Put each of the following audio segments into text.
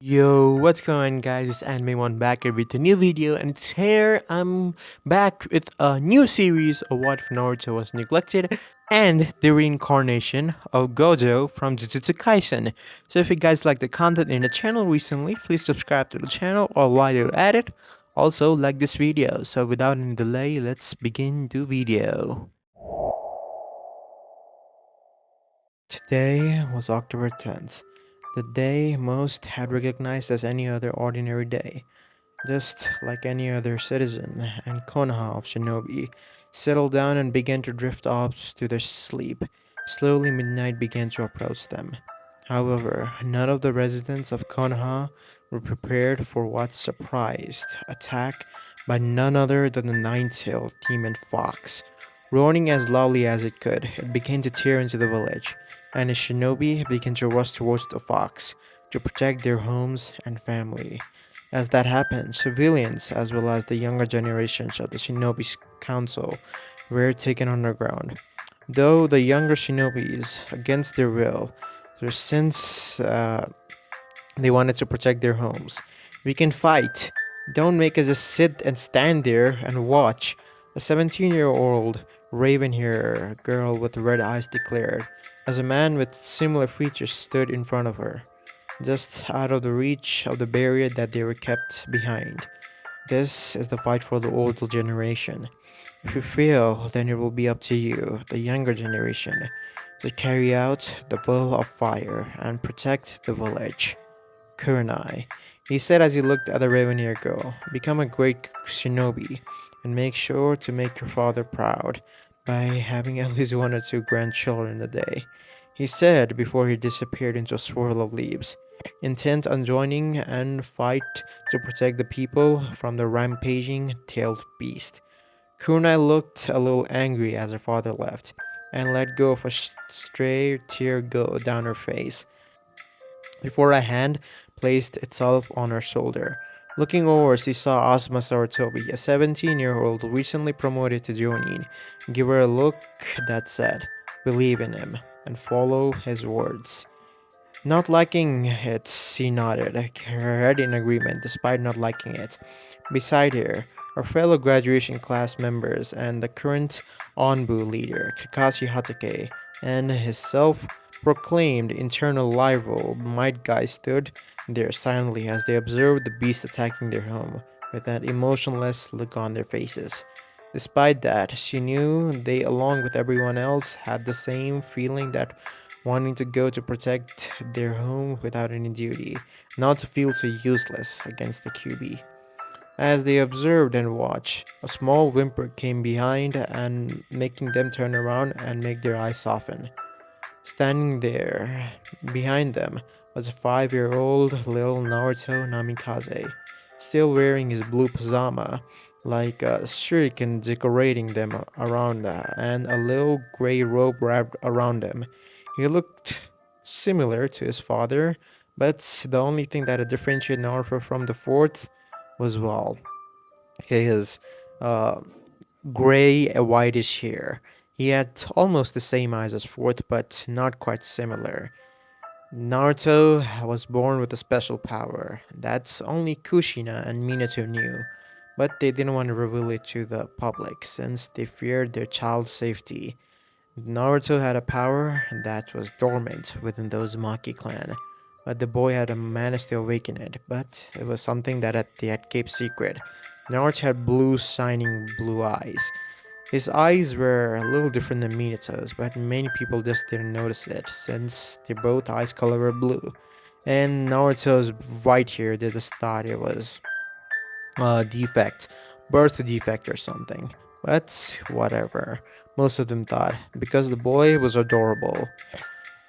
Yo, what's going on guys? It's Anime1 back here with a new video, and it's here I'm back with a new series of What If Naruto Was Neglected and the reincarnation of Gojo from Jujutsu Kaisen. So if you guys like the content in the channel recently, please subscribe to the channel or while you're at it, also like this video. So without any delay, let's begin the video. Today was October 10th, the day most had recognized as any other ordinary day. Just like any other citizen, and Konoha of Shinobi settled down and began to drift off to their sleep. Slowly midnight began to approach them. However, none of the residents of Konoha were prepared for what surprised attack by none other than the nine-tailed demon fox. Roaring as loudly as it could, it began to tear into the village, and the shinobi began to rush towards the fox to protect their homes and family. As that happened, civilians, as well as the younger generations of the Shinobi Council, were taken underground. Though the younger shinobis, against their will, since they wanted to protect their homes, we can fight. Don't make us just sit and stand there and watch. A 17-year-old raven-haired girl with red eyes declared, as a man with similar features stood in front of her, just out of the reach of the barrier that they were kept behind. This is the fight for the older generation. If you fail, then it will be up to you, the younger generation, to carry out the ball of fire and protect the village. Kurenai, he said as he looked at the Raven-haired girl, become a great shinobi and make sure to make your father proud by having at least one or two grandchildren a day, he said before he disappeared into a swirl of leaves, intent on joining and fight to protect the people from the rampaging tailed beast. Kunai looked a little angry as her father left and let go of a stray tear go down her face before a hand placed itself on her shoulder. Looking over, she saw Asuma Sarutobi, a 17-year-old recently promoted to Jonin, give her a look that said, "Believe in him, and follow his words." Not liking it, she nodded, her head in agreement despite not liking it. Beside her, her fellow graduation class members and the current Onbu leader, Kakashi Hatake, and his self-proclaimed internal rival, Might Guy, stood there silently as they observed the beast attacking their home, with that emotionless look on their faces. Despite that, she knew they, along with everyone else, had the same feeling that wanting to go to protect their home without any duty, not to feel so useless against the QB. As they observed and watched, a small whimper came behind and making them turn around and make their eyes soften. Standing there, behind them, was a 5-year-old little Naruto Namikaze, still wearing his blue pajama, like a shuriken decorating them around and a little gray robe wrapped around him. He looked similar to his father, but the only thing that differentiated Naruto from the fourth was, well, his uh, gray whitish hair. He had almost the same eyes as fourth, but not quite similar. Naruto was born with a special power that's only Kushina and Minato knew, but they didn't want to reveal it to the public since they feared their child's safety. Naruto had a power that was dormant within the Uzumaki clan, but the boy had managed to awaken it, but it was something that they had kept secret. Naruto had blue, shining blue eyes. His eyes were a little different than Minato's, but many people just didn't notice it, since their both eyes color were blue. And Naruto's white hair, they just thought it was a defect, birth defect or something. But whatever, most of them thought, because the boy was adorable.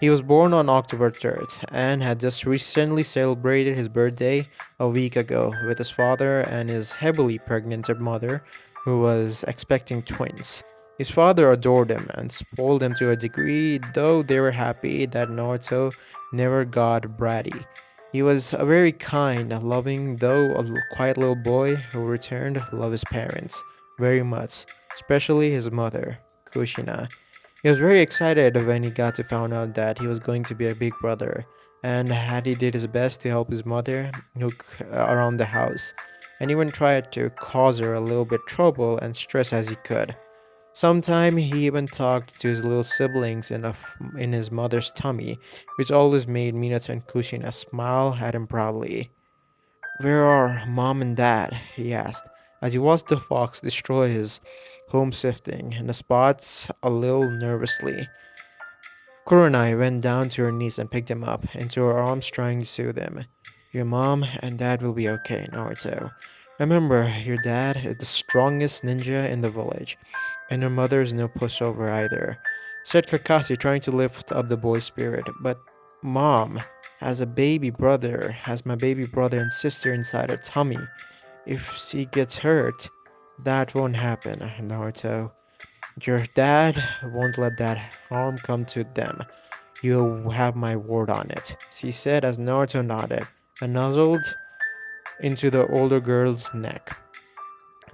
He was born on October 3rd and had just recently celebrated his birthday a week ago with his father and his heavily pregnant mother, who was expecting twins. His father adored him and spoiled him to a degree, though they were happy that Naruto never got bratty. He was a very kind, loving, though a quiet little boy who returned to love his parents very much, especially his mother, Kushina. He was very excited when he got to find out that he was going to be a big brother, and Hattie did his best to help his mother look around the house, and even tried to cause her a little bit trouble and stress as he could. Sometime he even talked to his little siblings in his mother's tummy, which always made Minato and Kushina smile at him proudly. "Where are mom and dad?" he asked, as he watched the fox destroy his home sifting in the spots a little nervously. Kurenai went down to her knees and picked him up into her arms, trying to soothe him. "Your mom and dad will be okay, Naruto. Remember, your dad is the strongest ninja in the village, and your mother is no pushover either," said Kakashi, trying to lift up the boy's spirit. "But mom has my baby brother and sister inside her tummy. If she gets hurt, that won't happen, Naruto. Your dad won't let that harm come to them. You'll have my word on it," she said as Naruto nodded and nuzzled into the older girl's neck.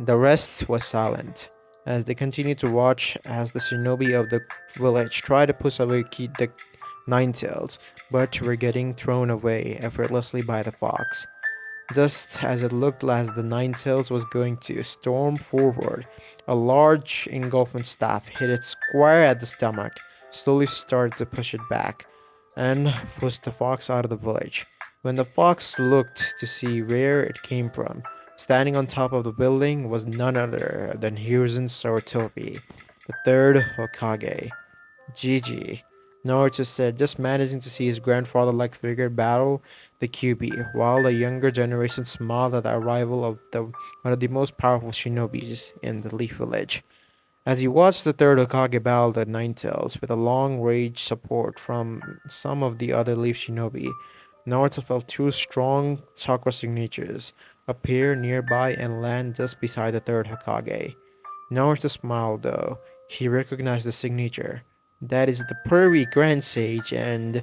The rest was silent as they continued to watch as the shinobi of the village tried to push away the Nine Tails, but were getting thrown away effortlessly by the fox. Just as it looked as the Nine Tails was going to storm forward, a large engulfing staff hit it square at the stomach, slowly started to push it back, and pushed the fox out of the village. When the fox looked to see where it came from, standing on top of the building was none other than Hiruzen Sarutobi, the third Hokage. "GG," Naruto said, just managing to see his grandfather-like figure battle the QB, while the younger generation smiled at the arrival of one of the most powerful shinobis in the Leaf Village. As he watched the third Hokage battle the Ninetales with a long-range support from some of the other Leaf Shinobi, Naruto felt two strong chakra signatures appear nearby and land just beside the third Hokage. Naruto smiled though. He recognized the signature. "That is the Prairie Grand Sage and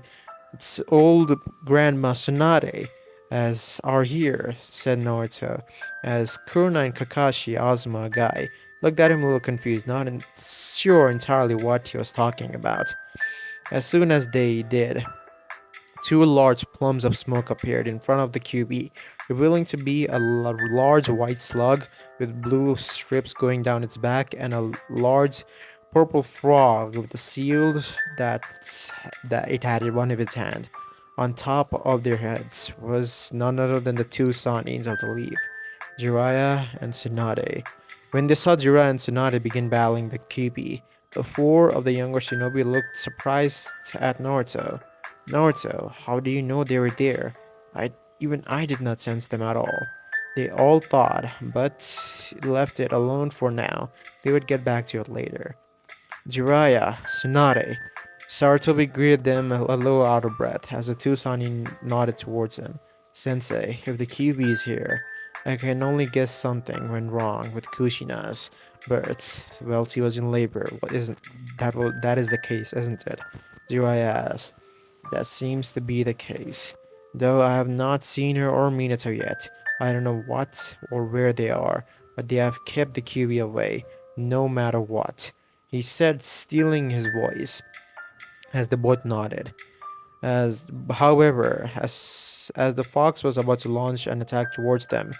its old Grandma Tsunade, as are here," said Naruto, as Kuruna and Kakashi, Azuma, Guy, looked at him a little confused, not sure entirely what he was talking about. As soon as they did, two large plumes of smoke appeared in front of the QB, revealing to be a large white slug with blue strips going down its back and a large purple frog with the shield that it had in one of its hand. On top of their heads was none other than the two Sanins of the leaf, Jiraiya and Tsunade. When they saw Jiraiya and Tsunade begin battling the QB, the four of the younger shinobi looked surprised at Naruto. "Naruto, how do you know they were there? I did not sense them at all." They all thought, but left it alone for now. They would get back to it later. "Jiraiya, Tsunade." Sarutobi greeted them a little out of breath as the two Sannin nodded towards him. "Sensei, if the QB is here, I can only guess something went wrong with Kushina's birth. Well, she was in labor. What isn't that? That is the case, isn't it?" Jiraiya asked. "That seems to be the case. Though I have not seen her or Minato yet. I don't know what or where they are, but they have kept the QB away, no matter what," he said, stealing his voice, as the both nodded. However, as the fox was about to launch an attack towards them,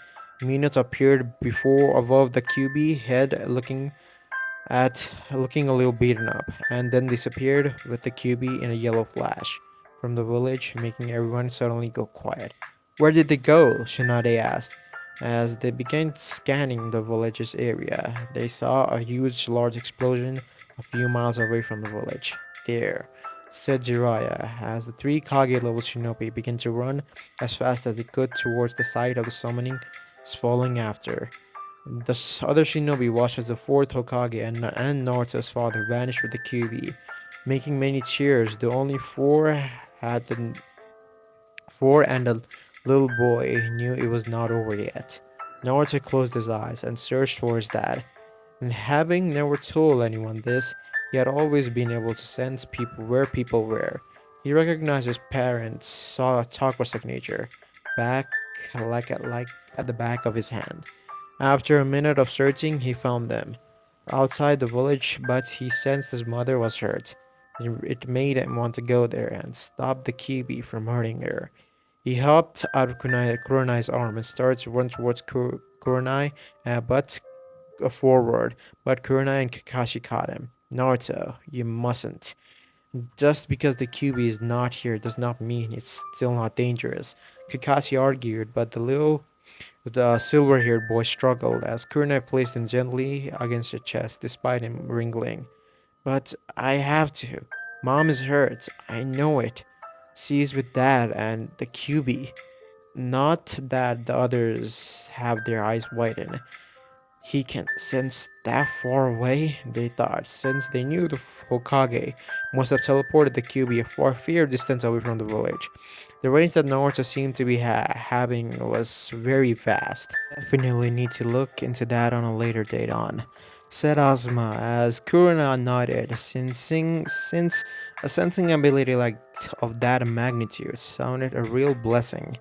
Minato appeared above the QB head, looking a little beaten up, and then disappeared with the QB in a yellow flash from the village, making everyone suddenly go quiet. "Where did they go?" Tsunade asked. As they began scanning the village's area, they saw a large explosion a few miles away from the village. "There," said Jiraiya, as the three Kage level shinobi began to run as fast as they could towards the site of the summoning, falling after. The other shinobi watched as the fourth Hokage and Naruto's father vanished with the QB, making many cheers, though only four and the little boy knew it was not over yet. Naruto closed his eyes and searched for his dad. And having never told anyone this, he had always been able to sense where people were. He recognized his parents' chakra signature, back at the back of his hand. After a minute of searching, he found them outside the village, but he sensed his mother was hurt. It made him want to go there and stop the QB from hurting her. He hopped out of Kurenai's arm and started to run towards Kurenai, but forward. But Kurenai and Kakashi caught him. Naruto, you mustn't. Just because the QB is not here does not mean it's still not dangerous. Kakashi argued, but the silver-haired boy struggled as Kurenai placed him gently against her chest despite him wriggling. But I have to. Mom is hurt. I know it. She's with Dad and the QB. Not that the others have their eyes widened. He can sense that far away, they thought, since they knew the Hokage must have teleported the QB a far fair distance away from the village. The range that Naruto seemed to be having was very vast. Definitely need to look into that on a later date on, said Ozma as Kuruna nodded, since a sensing ability like of that magnitude sounded a real blessing.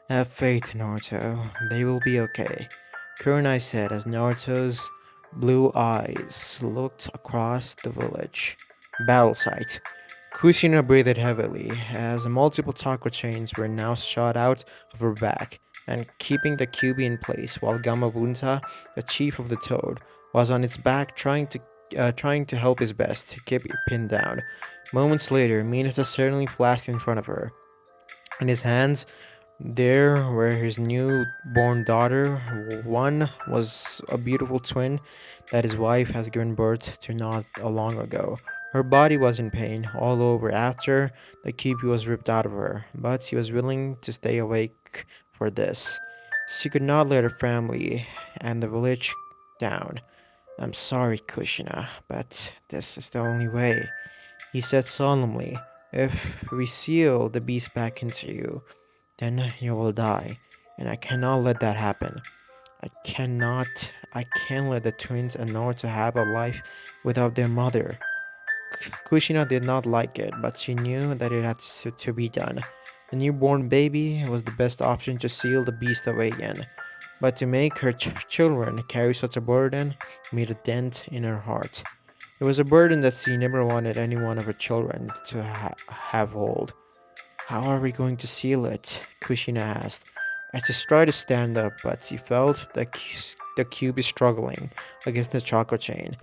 Have faith, Naruto. They will be okay, Kurenai said as Naruto's blue eyes looked across the village. Battle site. Kushina breathed heavily as multiple taco chains were now shot out of her back and keeping the QB in place while Gamabunta, the chief of the Toad, was on its back trying to help his best to keep it pinned down. Moments later, Minato suddenly flashed in front of her. In his hands, there were his newborn daughter. One was a beautiful twin that his wife has given birth to not long ago. Her body was in pain all over after the keepy was ripped out of her, but she was willing to stay awake for this. She could not let her family and the village down. I'm sorry, Kushina, but this is the only way, he said solemnly. If we seal the beast back into you, then you will die, and I cannot let that happen. I can't let the twins and Naruto have a life without their mother. Kushina did not like it, but she knew that it had to be done. The newborn baby was the best option to seal the beast away again, but to make her children carry such a burden made a dent in her heart. It was a burden that she never wanted any one of her children to have hold. How are we going to seal it? Kushina asked. As she tried to stand up, but she felt the cube is struggling against the chakra chain.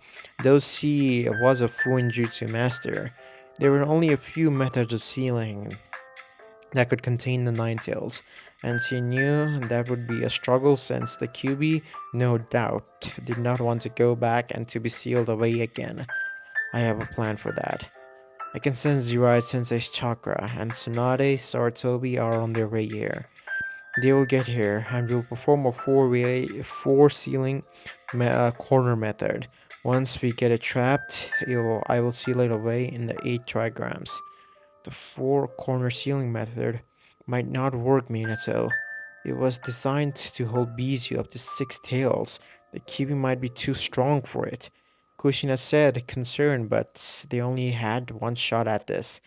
Though she was a Fuinjutsu master, there were only a few methods of sealing that could contain the Nine Tails, and she knew that would be a struggle since the QB, no doubt, did not want to go back and to be sealed away again. I have a plan for that. I can sense Jiraiya Sensei's chakra, and Tsunade, Saratobi are on their way here. They will get here, and we'll perform a four sealing corner method. Once we get it trapped, I will seal it away in the 8 trigrams. The 4-corner sealing method might not work, Minato. It was designed to hold Bizu up to 6 tails. The Kibi might be too strong for it, Kushina said, concerned, but they only had one shot at this.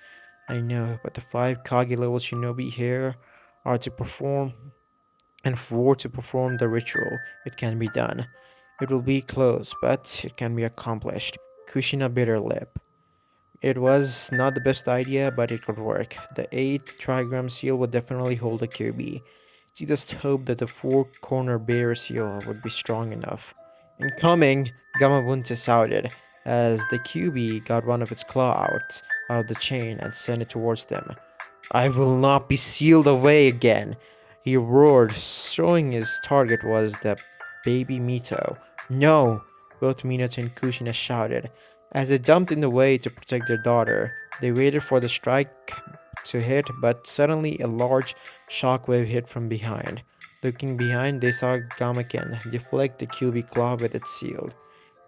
I know, but the 5 Kage level shinobi here are to perform, and 4 to perform the ritual. It can be done. It will be close, but it can be accomplished. Kushina bit her lip. It was not the best idea, but it could work. The 8 trigram seal would definitely hold a QB. She just hoped that the 4-corner bear seal would be strong enough. Incoming, Gamabunta shouted, as the QB got one of its claws out of the chain and sent it towards them. I will not be sealed away again, he roared, showing his target was the baby Mito. No, both Minato and Kushina shouted. As they jumped in the way to protect their daughter, they waited for the strike to hit, but suddenly a large shockwave hit from behind. Looking behind, they saw Gamaken deflect the QB claw with its shield.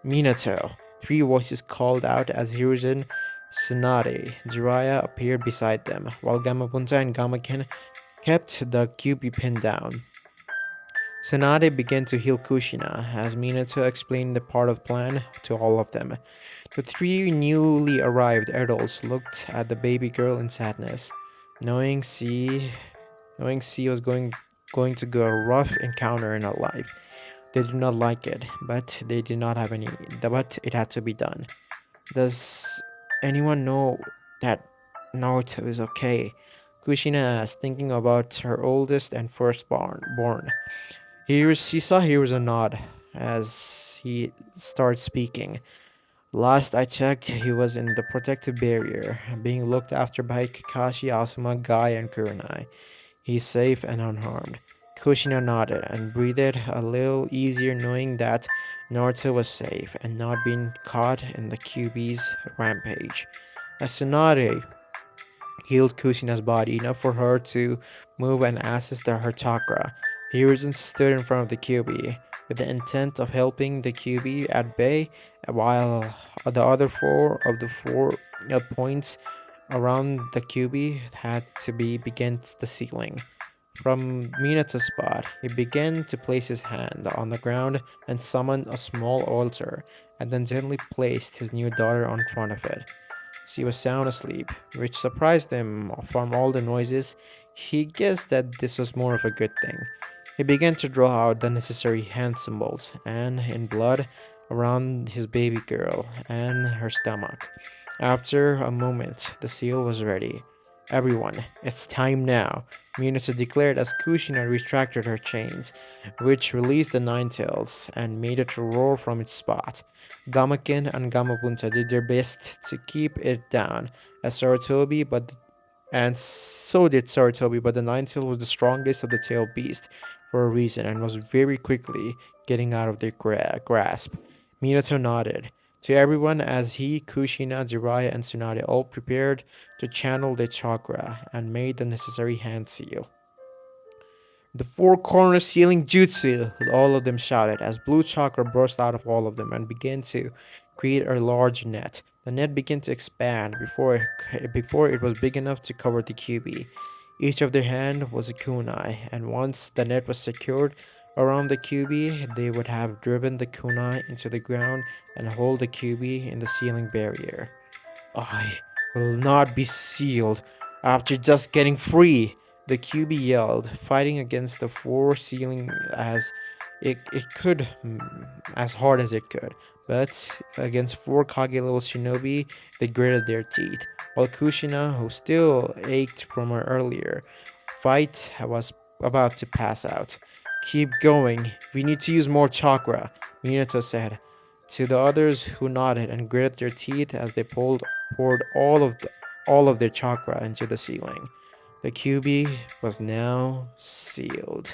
Minato! 3 voices called out as Hiruzen, Tsunade, Jiraiya appeared beside them, while Gamabunta and Gamaken kept the QB pinned down. Tsunade began to heal Kushina as Minato explained the part of the plan to all of them. The 3 newly arrived adults looked at the baby girl in sadness, knowing she was going to go a rough encounter in her life. They did not like it, but they did not have any. But it had to be done. Does anyone know that Naruto is okay? Kushina asked, thinking about her oldest and firstborn. She saw here was a nod as he started speaking. Last I checked, he was in the protective barrier, being looked after by Kakashi, Asuma, Guy, and Kurenai. He's safe and unharmed. Kushina nodded and breathed a little easier knowing that Naruto was safe and not being caught in the QB's rampage. As Tsunade healed Kushina's body enough for her to move and access her chakra, Hiruzen stood in front of the QB with the intent of helping the QB at bay, while the other four points around the QB had to be against the ceiling. From Minato's spot, he began to place his hand on the ground and summoned a small altar, and then gently placed his new daughter on front of it. She was sound asleep, which surprised him. From all the noises, he guessed that this was more of a good thing. He began to draw out the necessary hand symbols and in blood around his baby girl and her stomach. After a moment, the seal was ready. Everyone, it's time now, Minato declared as Kushina retracted her chains, which released the Nine Tails and made it roar from its spot. Gamaken and Gamabunta did their best to keep it down, as Sarutobi, and so did Sarutobi, but the Nine Tail was the strongest of the tail beast for a reason and was very quickly getting out of their grasp. Minato nodded to everyone as he, Kushina, Jiraiya, and Tsunade all prepared to channel their chakra and made the necessary hand seal. The four corner sealing jutsu, all of them shouted as blue chakra burst out of all of them and began to create a large net. The net began to expand before it was big enough to cover the QB. Each of their hand was a kunai, and once the net was secured around the QB, they would have driven the kunai into the ground and hold the QB in the sealing barrier. I will not be sealed after just getting free, the QB yelled, fighting against the four ceiling it could, as hard as it could. But against four Kage level shinobi, they gritted their teeth. While Kushina, who still ached from her earlier fight, was about to pass out. Keep going, we need to use more chakra, Minato said to the others, who nodded and gritted their teeth as they poured all of their chakra into the ceiling. The QB was now sealed.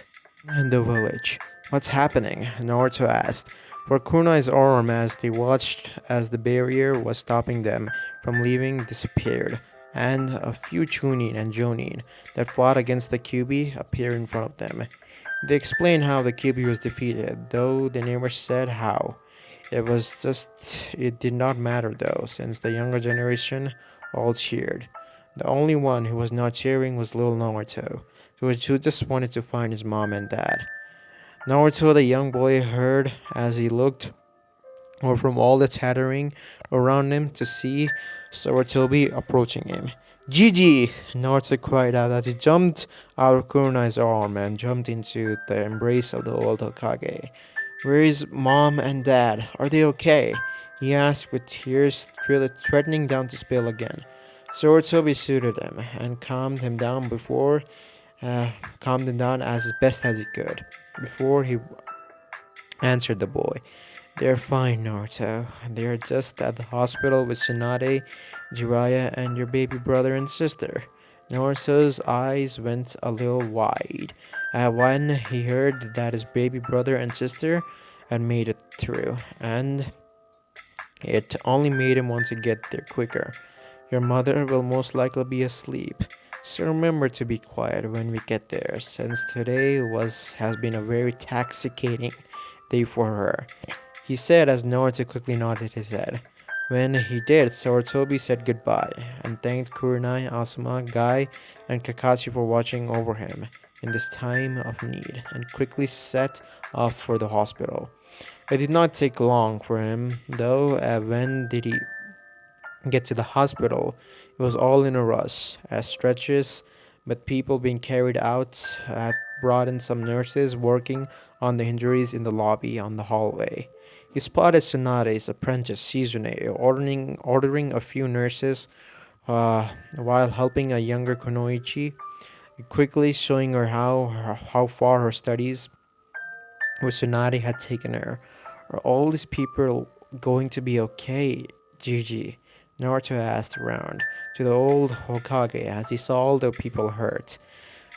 In the village, what's happening? Naruto asked. For Kunai's arm, as they watched as the barrier was stopping them from leaving, disappeared, and a few Chunin and Jonin that fought against the QB appeared in front of them. They explained how the QB was defeated, though they never said how. It did not matter though, since the younger generation all cheered. The only one who was not cheering was little Naruto, who just wanted to find his mom and dad. Naruto, the young boy, heard as he looked or from all the chattering around him to see Sarutobi approaching him. Gigi! Naruto cried out as he jumped out of Kunai's arm and jumped into the embrace of the old Hokage. Where is mom and dad? Are they okay? He asked with tears threatening down to spill again. Sarutobi soothed him and calmed him down as best as he could before he answered the boy. They're fine, Naruto. They're just at the hospital with Tsunade, Jiraiya, and your baby brother and sister. Naruto's eyes went a little wide when he heard that his baby brother and sister had made it through, and it only made him want to get there quicker. Your mother will most likely be asleep, so remember to be quiet when we get there, since today has been a very taxing day for her, he said as Naruto quickly nodded his head. When he did, Sarutobi said goodbye and thanked Kurenai, Asuma, Guy, and Kakashi for watching over him in this time of need, and quickly set off for the hospital. It did not take long for him, though. When did he get to the hospital? It was all in a rush, as stretches, but people being carried out brought in some nurses working on the injuries in the lobby on the hallway. He spotted Tsunade's apprentice Shizune ordering a few nurses while helping a younger Kunoichi, quickly showing her how far her studies with Tsunade had taken her. Are all these people going to be okay, Gigi? Naruto asked around to the old Hokage as he saw all the people hurt.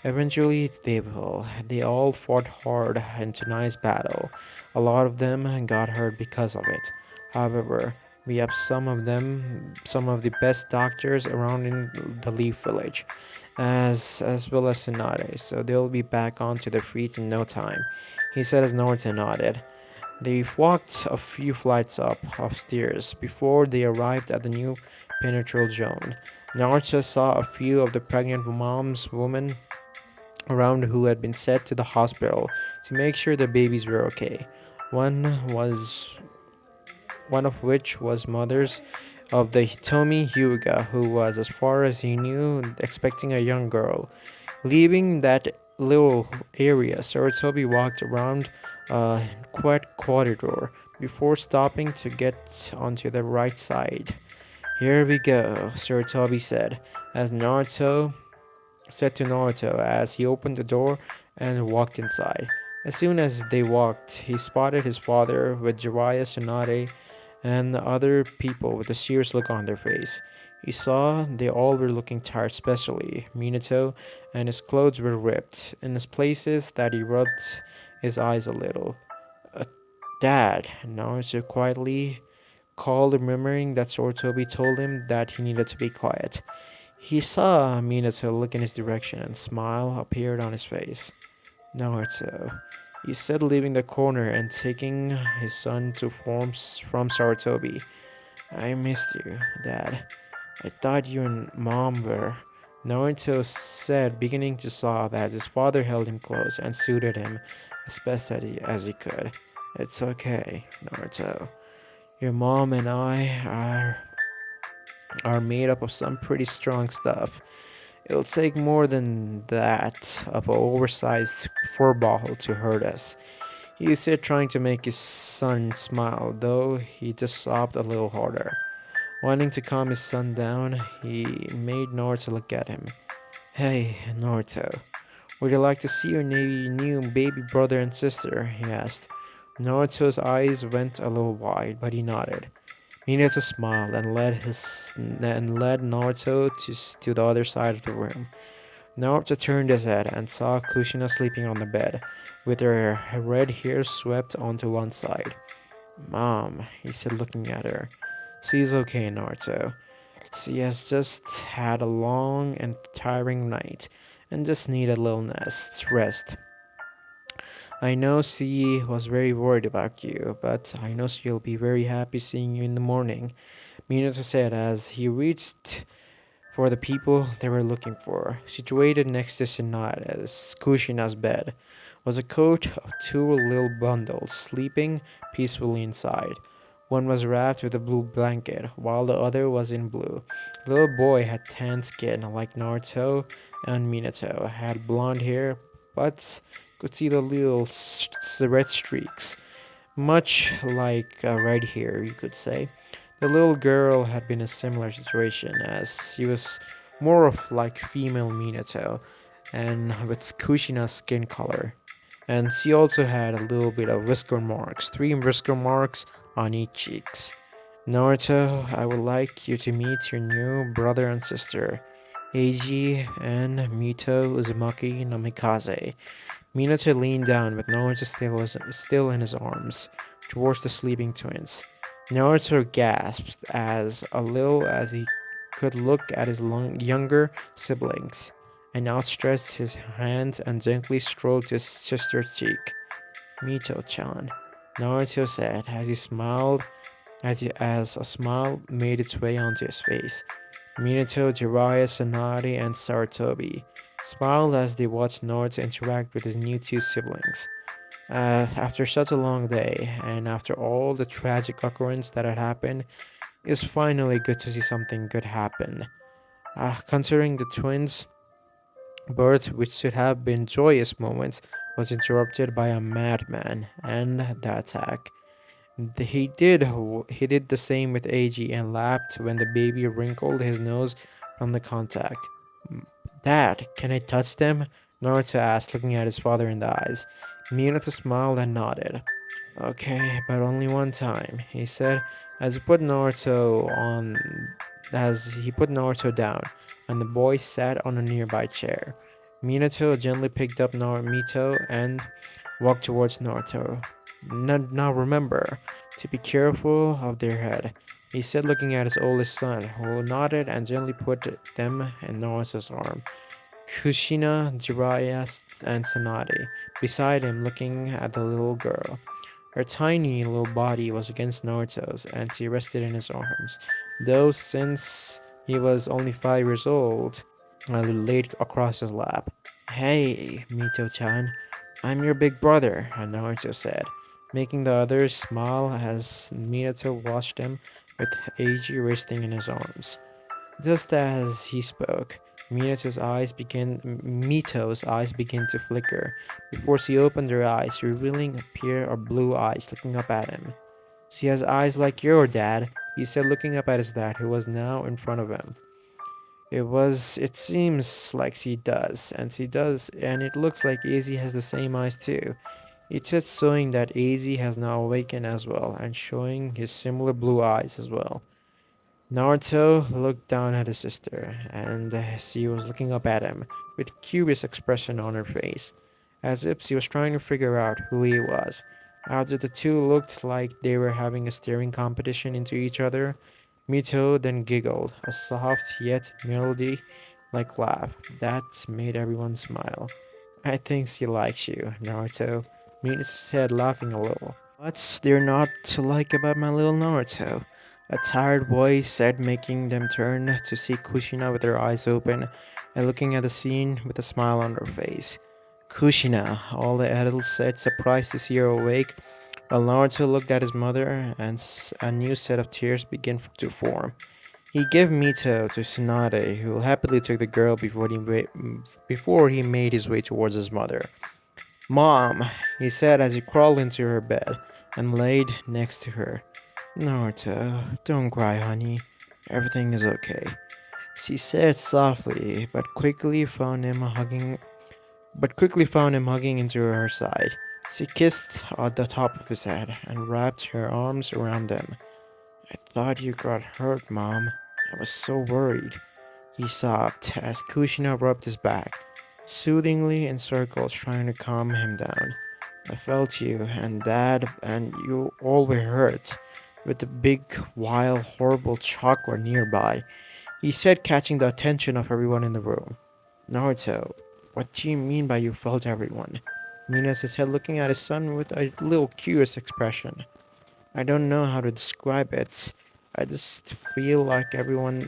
Eventually, they will. They all fought hard in tonight's battle. A lot of them got hurt because of it. However, we have some of the best doctors around in the Leaf Village, as well as Tsunade, so they'll be back onto their feet in no time. He said as Naruto nodded. They walked a few flights up upstairs before they arrived at the new penetral zone. Naruto saw a few of the pregnant women around who had been sent to the hospital to make sure the babies were okay. One was one of which was mothers of the Hitomi Hyuga, who was, as far as he knew, expecting a young girl. Leaving that little area, Saratobi walked around a quiet corridor before stopping to get onto the right side. Here we go, Saratobi said to Naruto as he opened the door and walked inside. As soon as they walked, he spotted his father with Jiraiya Tsunade and the other people with a serious look on their face. He saw they all were looking tired, especially Minato, and his clothes were ripped in his places that he rubbed his eyes a little. Uh, Dad, Naruto quietly called, remembering that Sarutobi told him that he needed to be quiet. He saw Minato look in his direction and a smile appeared on his face. Naruto, he said, leaving the corner and taking his son to forms from Sarutobi. I missed you, Dad. I thought you and Mom were. Naruto said, beginning to sob as his father held him close and soothed him as best as he could. It's okay, Naruto. Your mom and I are made up of some pretty strong stuff. It'll take more than that of an oversized furball to hurt us. He said, trying to make his son smile, though he just sobbed a little harder. Wanting to calm his son down, he made Naruto look at him. Hey, Naruto, would you like to see your new baby brother and sister? He asked. Naruto's eyes went a little wide, but he nodded. Minato smiled and led Naruto to the other side of the room. Naruto turned his head and saw Kushina sleeping on the bed, with her red hair swept onto one side. Mom, he said, looking at her. She's okay, Naruto. She has just had a long and tiring night and just needed a little rest. I know she was very worried about you, but I know she'll be very happy seeing you in the morning, Minato said as he reached for the people they were looking for. Situated next to Kushina's bed was a coat of two little bundles sleeping peacefully inside. One was wrapped with a blue blanket, while the other was in blue. The little boy had tan skin like Naruto, and Minato had blonde hair, but could see the little red streaks, much like red hair, you could say. The little girl had been in a similar situation, as she was more of like female Minato, and with Kushina's skin color. And she also had a little bit of whisker marks, 3 whisker marks on each cheeks. Naruto, I would like you to meet your new brother and sister, Eiji and Mito Uzumaki Namikaze. Minato leaned down with Naruto still in his arms towards the sleeping twins. Naruto gasped as a little as he could look at his younger siblings, and outstretched his hand and gently stroked his sister's cheek. Mito-chan, Naruto said as he smiled as a smile made its way onto his face. Minato, Jiraiya, Tsunade, and Sarutobi smiled as they watched Naruto interact with his new two siblings. After such a long day, and after all the tragic occurrence that had happened, it was finally good to see something good happen. Considering the twins birth, which should have been joyous moments, was interrupted by a madman and the attack. He did the same with AG and laughed when the baby wrinkled his nose from the contact. Dad, can I touch them? Naruto asked, looking at his father in the eyes. Minato smiled and nodded. Okay, but only one time, he said, as he put Naruto on as he put Naruto down, and the boy sat on a nearby chair. Minato gently picked up Naruto and walked towards Naruto. Now remember to be careful of their head, he said, looking at his oldest son, who nodded and gently put them in Naruto's arm. Kushina, Jiraiya, and Tsunade beside him, looking at the little girl. Her tiny little body was against Naruto's, and she rested in his arms. Though since he was only 5 years old, laid across his lap. Hey, Mito-chan, I'm your big brother, Naruto said, making the others smile as Minato watched him with Eiji resting in his arms. Just as he spoke, Mito's eyes began to flicker before she opened her eyes, revealing a pair of blue eyes looking up at him. She has eyes like your dad, he said, looking up at his dad, who was now in front of him. It seems like she does, and it looks like AZ has the same eyes too. It's just showing that AZ has now awakened as well, and showing his similar blue eyes as well. Naruto looked down at his sister, and she was looking up at him with a curious expression on her face, as if she was trying to figure out who he was. After the two looked like they were having a staring competition into each other, Mito then giggled, a soft yet melody like laugh that made everyone smile. I think she likes you, Naruto, Minato said, laughing a little. What's there not to like about my little Naruto? A tired voice said, making them turn to see Kushina with her eyes open and looking at the scene with a smile on her face. Kushina, all the adults said, surprised to see her awake, while Naruto looked at his mother and a new set of tears began to form. He gave Mito to Tsunade, who happily took the girl before he made his way towards his mother. Mom, he said as he crawled into her bed and laid next to her. Naruto, don't cry, honey. Everything is okay. She said softly, but quickly found him hugging into her side. She kissed at the top of his head and wrapped her arms around him. I thought you got hurt, Mom. I was so worried. He sobbed as Kushina rubbed his back, soothingly in circles, trying to calm him down. I felt you and Dad, and you all were hurt, with the big, wild, horrible chakra nearby, he said, catching the attention of everyone in the room. Naruto, what do you mean by you felt everyone? Minato said, looking at his son with a little curious expression. I don't know how to describe it. I just feel like everyone.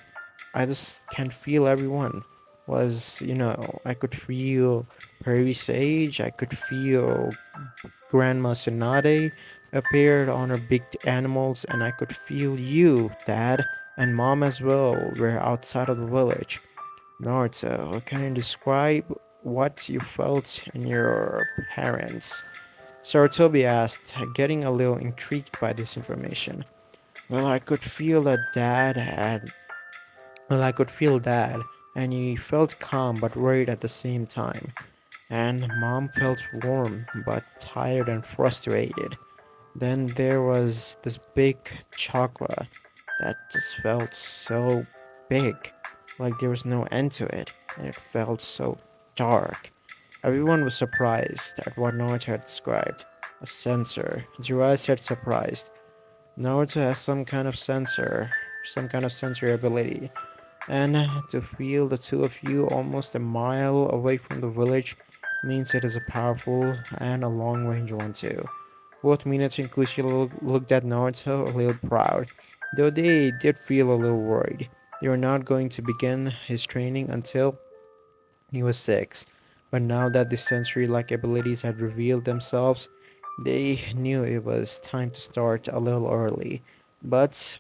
I just can feel everyone. I could feel Prairie Sage. I could feel Grandma Tsunade appeared on her big animals, and I could feel you, Dad, and Mom as well were outside of the village. Naruto, can you describe what you felt in your parents? Sarutobi asked, getting a little intrigued by this information. Well, I could feel that Dad had. Well, I could feel Dad, and he felt calm but worried at the same time. And Mom felt warm but tired and frustrated. Then there was this big chakra that just felt so big, like there was no end to it, and it felt so dark. Everyone was surprised at what Naruto had described. A sensor. Jiraiya said surprised. Naruto has some kind of sensory ability. And to feel the two of you almost a mile away from the village means it is a powerful and a long range one too. Both Minato and Kushina looked at Naruto a little proud, though they did feel a little worried. They were not going to begin his training until he was 6, but now that the sensory-like abilities had revealed themselves, they knew it was time to start a little early. But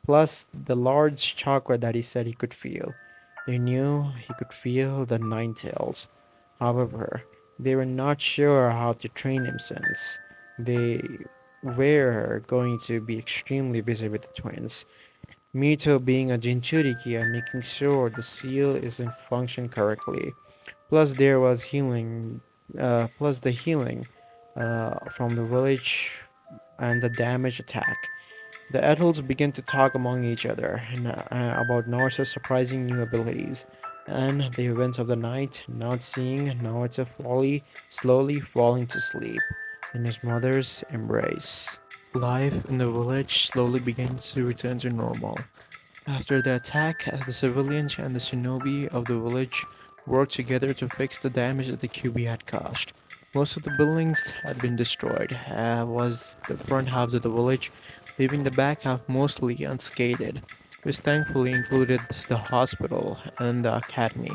plus the large chakra that he said he could feel, They knew he could feel the nine tails. However, they were not sure how to train him since they were going to be extremely busy with the twins. Mito being a Jinchuriki and making sure the seal is in function correctly. Plus, there was healing, plus the healing from the village and the damage attack. The adults begin to talk among each other about Naruto's surprising new abilities and the events of the night, not seeing Naruto slowly falling to sleep in his mother's embrace. Life in the village slowly begins to return to normal. After the attack, the civilians and the shinobi of the village worked together to fix the damage that the QB had caused. Most of the buildings had been destroyed, was the front half of the village, leaving the back half mostly unscathed, which thankfully included the hospital and the academy,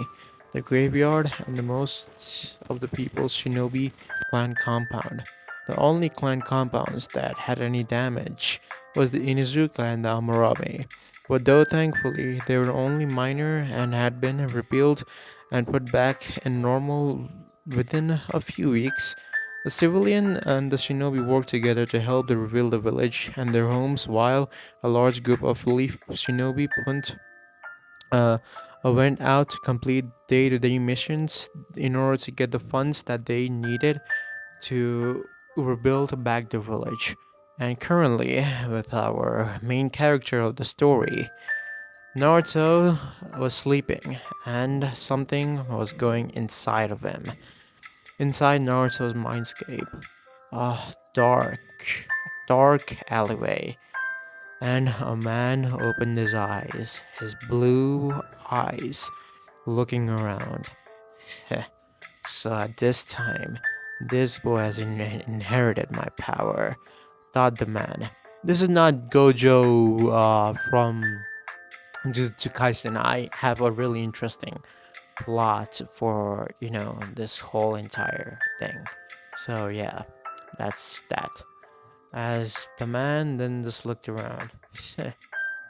the graveyard, and the most of the people's shinobi clan compound. The only clan compounds that had any damage was the Inuzuka and the Amurame, but though thankfully they were only minor and had been repealed and put back in normal within a few weeks, the civilian and the shinobi worked together to help to rebuild the village and their homes while a large group of relief shinobi uh, went out to complete day-to-day missions in order to get the funds that they needed to rebuild back the village. And currently, with our main character of the story, Naruto was sleeping, and something was going inside of him. Inside Naruto's mindscape, a dark alleyway, and a man opened his eyes, his blue eyes, looking around. So at this time, this boy has inherited my power, thought the man. This is not Gojo from Jujutsu Kaisen. I have a really interesting plot for this whole entire thing. So yeah, that's that. As the man then just looked around.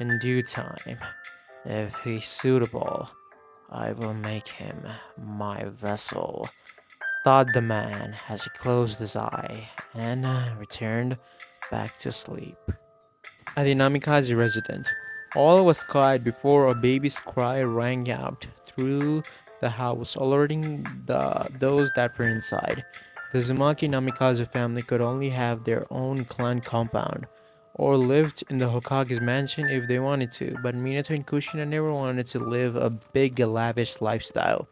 In due time, if he's suitable, I will make him my vessel, thought the man as he closed his eye and returned back to sleep. At the Namikaze residence, all was quiet before a baby's cry rang out through the house, alerting those that were inside. The Uzumaki Namikaze family could only have their own clan compound, or lived in the Hokage's mansion if they wanted to, but Minato and Kushina never wanted to live a big, lavish lifestyle.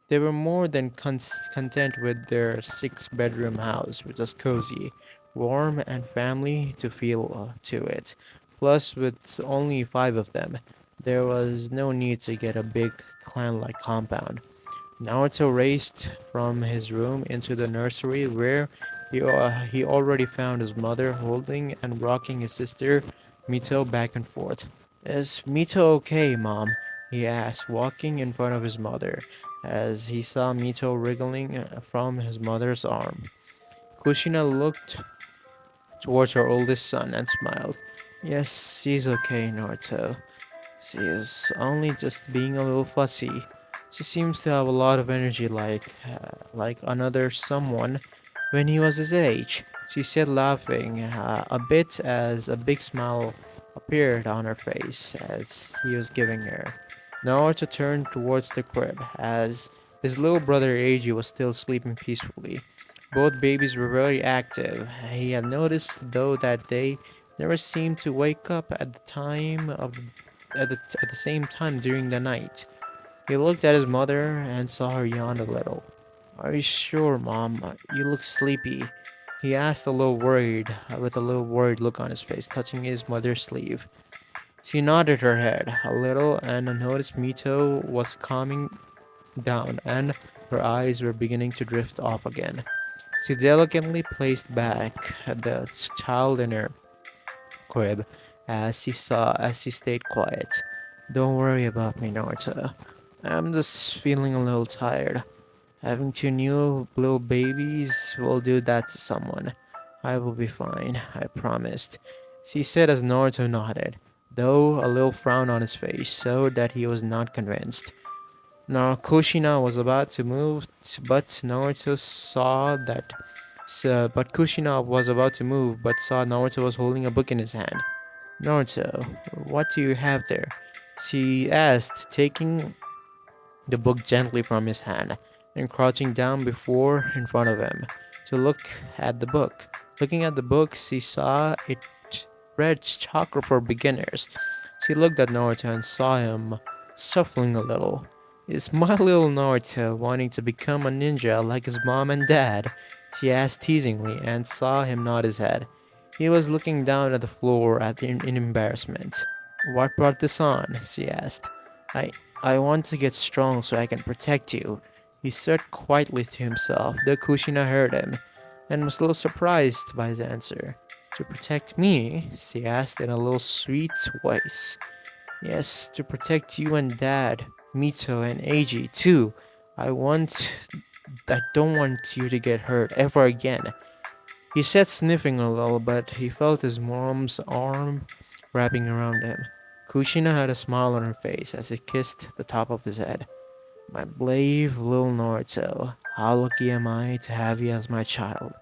They were more than content with their six-bedroom house, which was cozy, warm, and family to feel to it. Plus, with only five of them, there was no need to get a big clan-like compound. Naruto raced from his room into the nursery where he already found his mother holding and rocking his sister Mito back and forth. Is Mito okay, Mom? He asked, walking in front of his mother, as he saw Mito wriggling from his mother's arm. Kushina looked towards her oldest son and smiled. Yes, she's okay, Naruto. She is only just being a little fussy. She seems to have a lot of energy like another someone when he was his age, she said, laughing a bit as a big smile appeared on her face as he was giving her. Naruto turned towards the crib as his little brother Eiji was still sleeping peacefully. Both babies were very active. He had noticed though that they never seemed to wake up at the same time during the night. He looked at his mother and saw her yawn a little. Are you sure, Mom? You look sleepy. He asked with a little worried look on his face, touching his mother's sleeve. She nodded her head a little and noticed Mito was calming down and her eyes were beginning to drift off again. She delicately placed back the child in her crib as she stayed quiet. Don't worry about me, Naruto. I'm just feeling a little tired. Having two new little babies will do that to someone. I will be fine, I promised. She said as Naruto nodded, though a little frown on his face showed that he was not convinced. Now Kushina was about to move, but Naruto saw that. But Kushina was about to move, but saw Naruto was holding a book in his hand. Naruto, what do you have there? She asked, taking the book gently from his hand and crouching down before in front of him to look at the book. Looking at the book, she saw it read Chakra for Beginners. She looked at Naruto and saw him shuffling a little. Is my little Naruto wanting to become a ninja like his mom and dad? She asked teasingly and saw him nod his head. He was looking down at the floor in embarrassment. What brought this on? She asked. I I want to get strong so I can protect you, he said quietly to himself, though Kushina heard him, and was a little surprised by his answer. To protect me? She asked in a little sweet voice. Yes, to protect you and Dad, Mito and Eiji too. I don't want you to get hurt ever again. He said, sniffing a little, but he felt his mom's arm wrapping around him. Kushina had a smile on her face as he kissed the top of his head. My brave little Naruto, how lucky am I to have you as my child.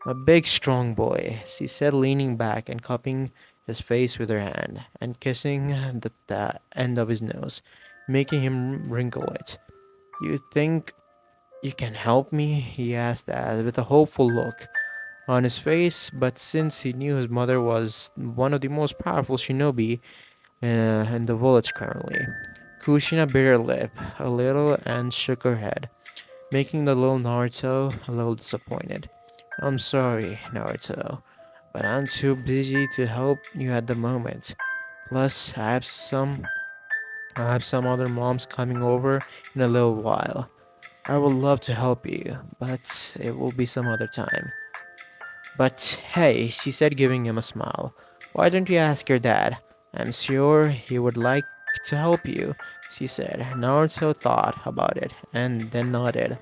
My big strong boy, she said, leaning back and cupping his face with her hand and kissing the end of his nose, making him wrinkle it. You think you can help me? He asked with a hopeful look on his face, but since he knew his mother was one of the most powerful shinobi in the village currently, Kushina bit her lip a little and shook her head, making the little Naruto a little disappointed. I'm sorry, Naruto, but I'm too busy to help you at the moment. Plus, I have some other moms coming over in a little while. I would love to help you, but it will be some other time. But hey, she said, giving him a smile. Why don't you ask your dad? I'm sure he would like to help you, she said. Naruto thought about it and then nodded.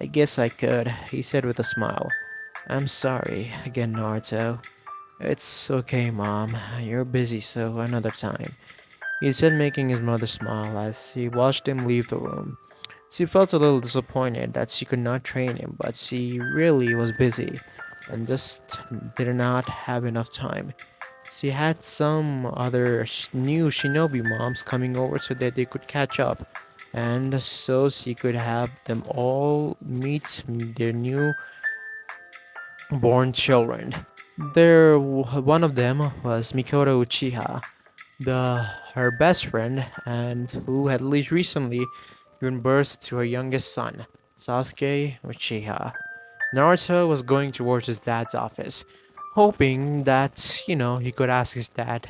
I guess I could, he said with a smile. I'm sorry again, Naruto. It's okay, Mom. You're busy, so another time, he said, making his mother smile as she watched him leave the room. She felt a little disappointed that she could not train him, but she really was busy and just did not have enough time. She had some other new shinobi moms coming over so that they could catch up, and so she could have them all meet their new born children. One of them was Mikoto Uchiha, her best friend, and who had least recently given birth to her youngest son, Sasuke Uchiha. Naruto was going towards his dad's office, hoping that, he could ask his dad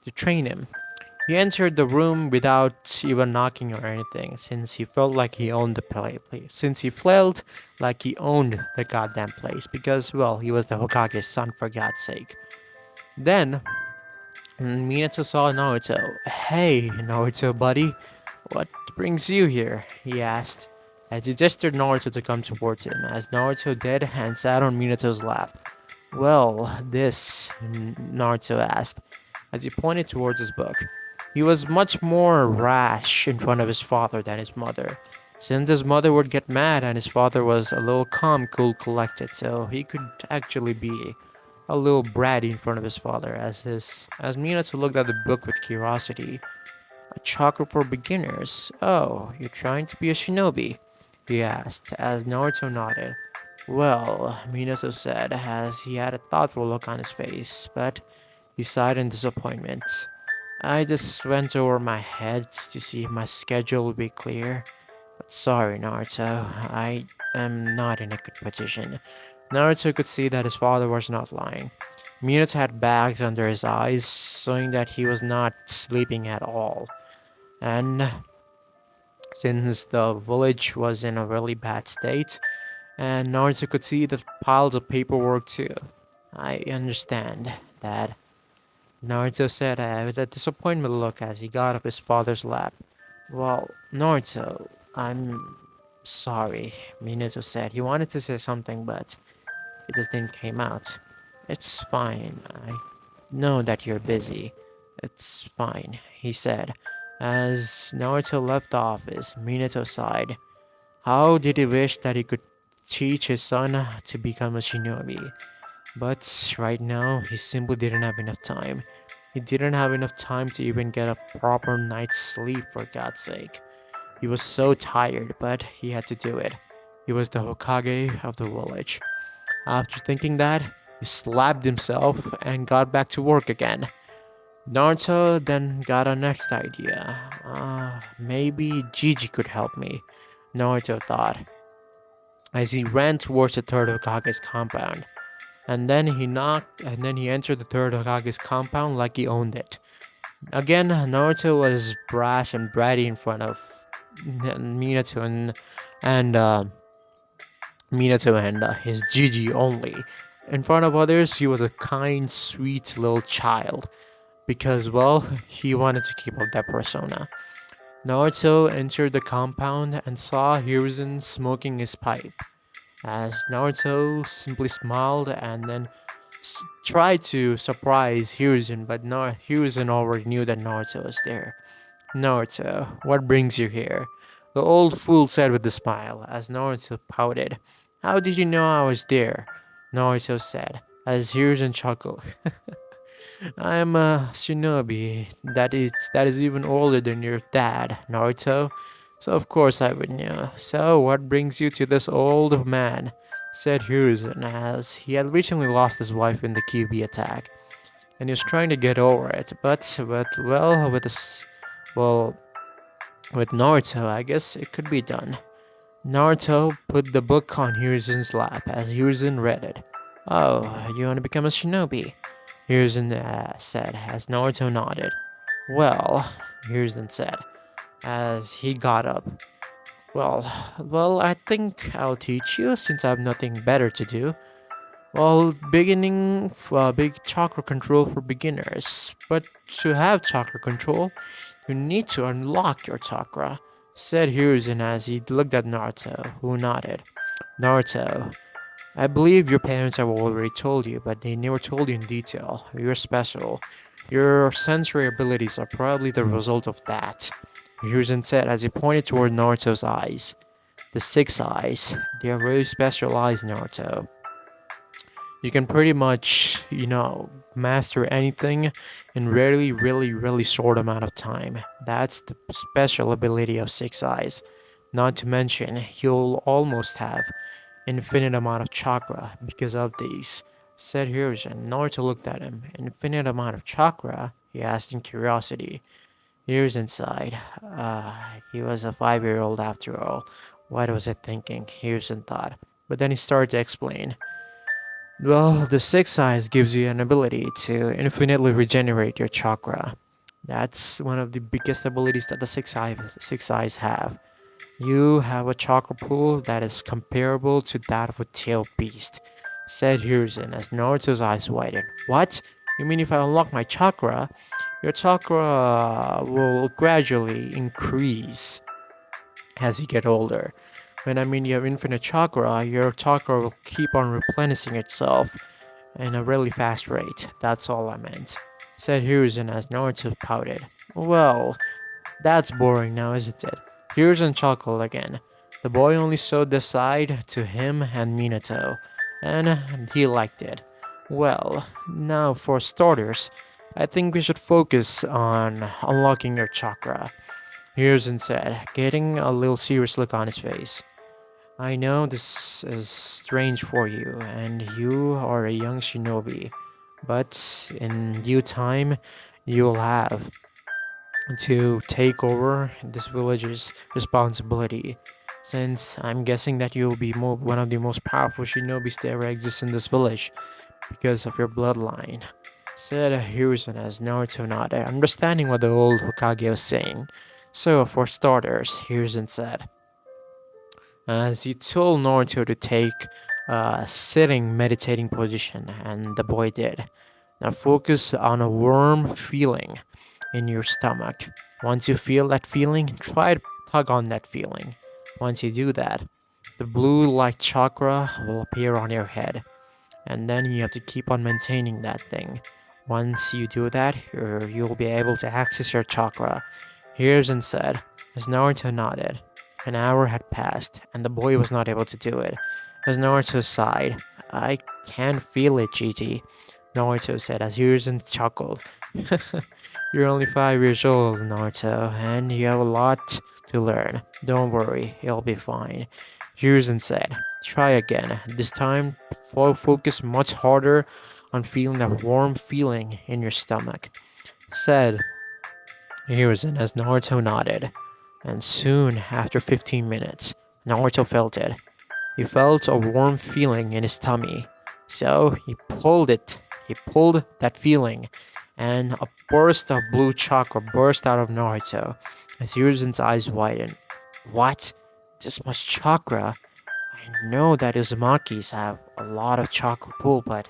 to train him. He entered the room without even knocking or anything, since he felt like he owned the place. Since he felt like he owned the goddamn place, because, well, he was the Hokage's son, for God's sake. Then, Minato saw Naruto. Hey, Naruto, buddy, what brings you here? He asked, as he gestured Naruto to come towards him, as Naruto did and sat on Minato's lap. Well, Naruto asked, as he pointed towards his book. He was much more rash in front of his father than his mother, since his mother would get mad and his father was a little calm, cool, collected, so he could actually be a little bratty in front of his father. As Minato looked at the book with curiosity. A chakra for beginners. Oh, you're trying to be a shinobi? He asked, as Naruto nodded. Well, Minato said, as he had a thoughtful look on his face, but he sighed in disappointment. I just went over my head to see if my schedule would be clear. But sorry, Naruto, I am not in a good position. Naruto could see that his father was not lying. Minato had bags under his eyes, showing that he was not sleeping at all. And since the village was in a really bad state, and Naruto could see the piles of paperwork too. I understand, Dad. Naruto said with a disappointment look as he got off his father's lap. Well, Naruto, I'm sorry, Minato said. He wanted to say something, but it just didn't came out. It's fine. I know that you're busy. It's fine, he said, As Naruto left the office, Minato sighed. How did he wish that he could teach his son to become a shinobi? But right now, he simply didn't have enough time. He didn't have enough time to even get a proper night's sleep, for God's sake. He was so tired, but he had to do it. He was the Hokage of the village. After thinking that, he slapped himself and got back to work again. Naruto then got a next idea. Maybe Gigi could help me, Naruto thought, as he ran towards the third Hokage's compound. And then he entered the third Hokage's compound like he owned it. Again, Naruto was brash and bratty in front of Minato and his Gigi only. In front of others, he was a kind, sweet little child because, well, he wanted to keep up that persona. Naruto entered the compound and saw Hiruzen smoking his pipe. As Naruto simply smiled and then tried to surprise Hiruzen, but Hiruzen already knew that Naruto was there. Naruto, what brings you here? The old fool said with a smile, as Naruto pouted. How did you know I was there? Naruto said, as Hiruzen chuckled. I am a shinobi that is even older than your dad, Naruto. So of course I would know. So what brings you to this old man? Said Hiruzen, as he had recently lost his wife in the QB attack, and he was trying to get over it. But well, well, with Naruto, I guess it could be done. Naruto put the book on Hiruzen's lap as Hiruzen read it. Oh, you want to become a shinobi? Hiruzen said as Naruto nodded. Well, Hiruzen said as he got up. Well, I think I'll teach you since I have nothing better to do. Well, big chakra control for beginners. But to have chakra control, you need to unlock your chakra, said Hiruzen as he looked at Naruto, who nodded. Naruto, I believe your parents have already told you, but they never told you in detail. You're special. Your sensory abilities are probably the result of that, Hiruzen said as he pointed toward Naruto's eyes. The six eyes. They are very special eyes, Naruto. You can pretty much, master anything in really short amount of time. That's the special ability of six eyes. Not to mention, you'll almost have infinite amount of chakra because of these, said Hiruzen. Naruto looked at him. Infinite amount of chakra? He asked in curiosity. Hiruzen sighed. He was a 5-year-old after all. What was I thinking? Hiruzen thought. But then he started to explain. Well, the six eyes gives you an ability to infinitely regenerate your chakra. That's one of the biggest abilities that the six eyes have. You have a chakra pool that is comparable to that of a tailed beast, said Hiruzen as Naruto's eyes widened. What? You mean if I unlock my chakra, your chakra will gradually increase as you get older? When I mean you have infinite chakra, your chakra will keep on replenishing itself in a really fast rate. That's all I meant, said Hiruzen as Naruto pouted. Well, that's boring now, isn't it? Hiruzen chuckled again. The boy only showed this side to him and Minato, and he liked it. Well, now for starters, I think we should focus on unlocking your chakra, Hiruzen said, getting a little serious look on his face. I know this is strange for you, and you are a young shinobi, but in due time, you'll have to take over this village's responsibility, since I'm guessing that you'll be one of the most powerful shinobis to ever exist in this village because of your bloodline, said Hiruzen as Naruto nodded, understanding what the old Hokage was saying. So, for starters, Hiruzen said, as he told Naruto to take a sitting meditating position, and the boy did. Now focus on a warm feeling in your stomach. Once you feel that feeling, try to tug on that feeling. Once you do that, the blue light chakra will appear on your head, and then you have to keep on maintaining that thing. Once you do that, you'll be able to access your chakra, Hiruzen said, as Naruto nodded. An hour had passed, and the boy was not able to do it. As Naruto sighed, I can feel it, Gigi, Naruto said as Hiruzen chuckled. You're only 5 years old, Naruto, and you have a lot to learn. Don't worry, you'll be fine. Hiruzen said, try again. This time, focus much harder on feeling that warm feeling in your stomach. Said Hiruzen as Naruto nodded. And soon, after 15 minutes, Naruto felt it. He felt a warm feeling in his tummy. So he pulled it. He pulled that feeling, and a burst of blue chakra burst out of Naruto as Hiruzen's eyes widened. What? This much chakra? I know that Uzumakis have a lot of chakra pool, but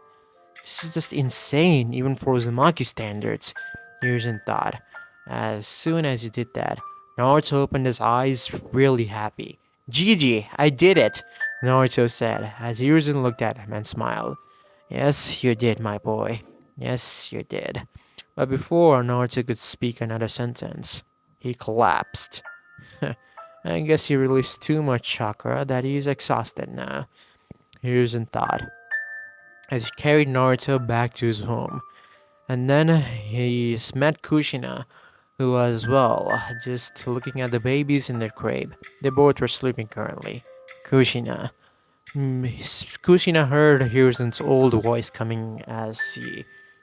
this is just insane, even for Uzumaki standards, Hiruzen thought. As soon as he did that, Naruto opened his eyes, really happy. Gigi, I did it, Naruto said, as Hiruzen looked at him and smiled. Yes, you did, my boy. Yes, you did. But before Naruto could speak another sentence, he collapsed. I guess he released too much chakra that he's exhausted now, Hiruzen thought, as he carried Naruto back to his home. And then he met Kushina, who was, well, just looking at the babies in their crib. They both were sleeping currently. Kushina heard Hiruzen's old voice coming as he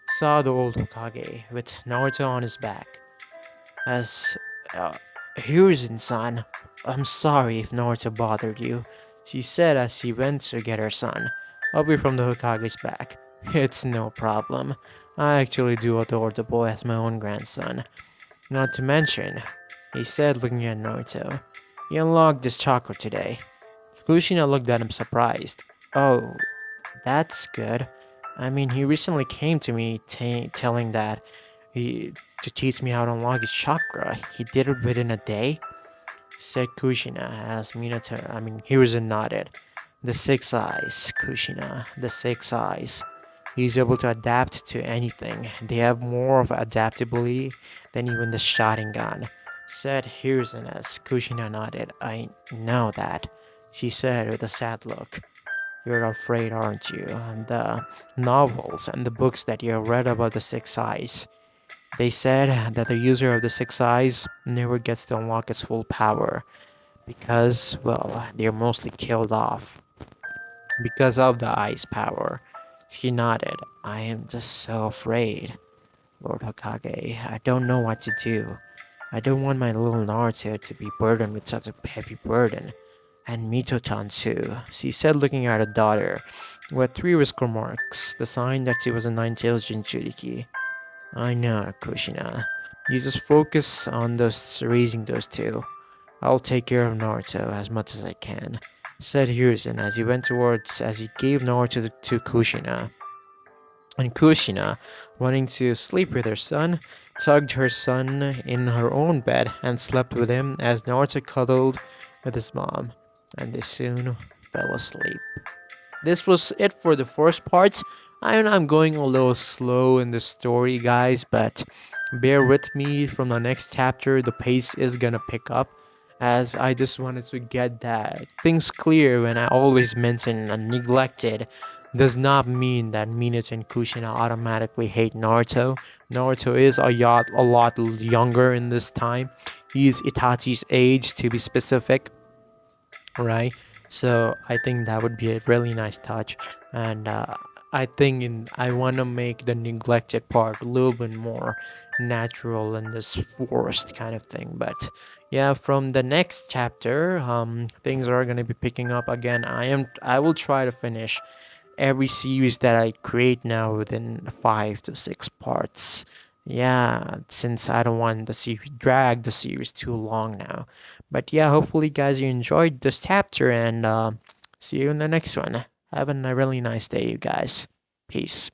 saw the old Hokage with Naruto on his back. As Hiruzen-san, I'm sorry if Naruto bothered you, she said as she went to get her son, away from the Hokage's back. It's no problem. I actually do adore the boy as my own grandson. Not to mention, he said looking at Naruto, he unlocked this chakra today. Kushina looked at him surprised. Oh, that's good. I mean, he recently came to me telling that to teach me how to unlock his chakra. He did it within a day, said Kushina as Hiruzen nodded. The six eyes, Kushina, the six eyes. He's able to adapt to anything. They have more of adaptability than even the Sharingan, said Hiruzen as Kushina nodded. I know that, she said with a sad look. You're afraid, aren't you? The novels and the books that you have read about the six eyes. They said that the user of the six eyes never gets to unlock its full power because, well, they're mostly killed off because of the eye's power. She nodded. I am just so afraid, Lord Hokage. I don't know what to do. I don't want my little Naruto to be burdened with such a heavy burden. And Mitotan too, she said looking at her daughter, with 3 whisker marks, the sign that she was a 9-tailed Jinchuriki. I know, Kushina. You just focus on raising those two. I'll take care of Naruto as much as I can, said Hiruzen as he gave Naruto to Kushina. And Kushina, wanting to sleep with her son, tugged her son in her own bed and slept with him as Naruto cuddled with his mom, and they soon fell asleep. This was it for the first part. I know I'm going a little slow in the story, guys, but bear with me from the next chapter. The pace is gonna pick up as I just wanted to get that things clear when I always mention neglected does not mean that Minato and Kushina automatically hate Naruto. Naruto is a lot younger in this time. He's Itachi's age to be specific, right? So I think that would be a really nice touch, and I want to make the neglected part a little bit more natural in this forced kind of thing. But yeah, from the next chapter, things are gonna be picking up again. I will try to finish every series that I create now within 5 to 6 parts. Yeah, since I don't want the series drag the series too long now. But yeah, hopefully guys you enjoyed this chapter, and see you in the next one. Have a really nice day, you guys. Peace.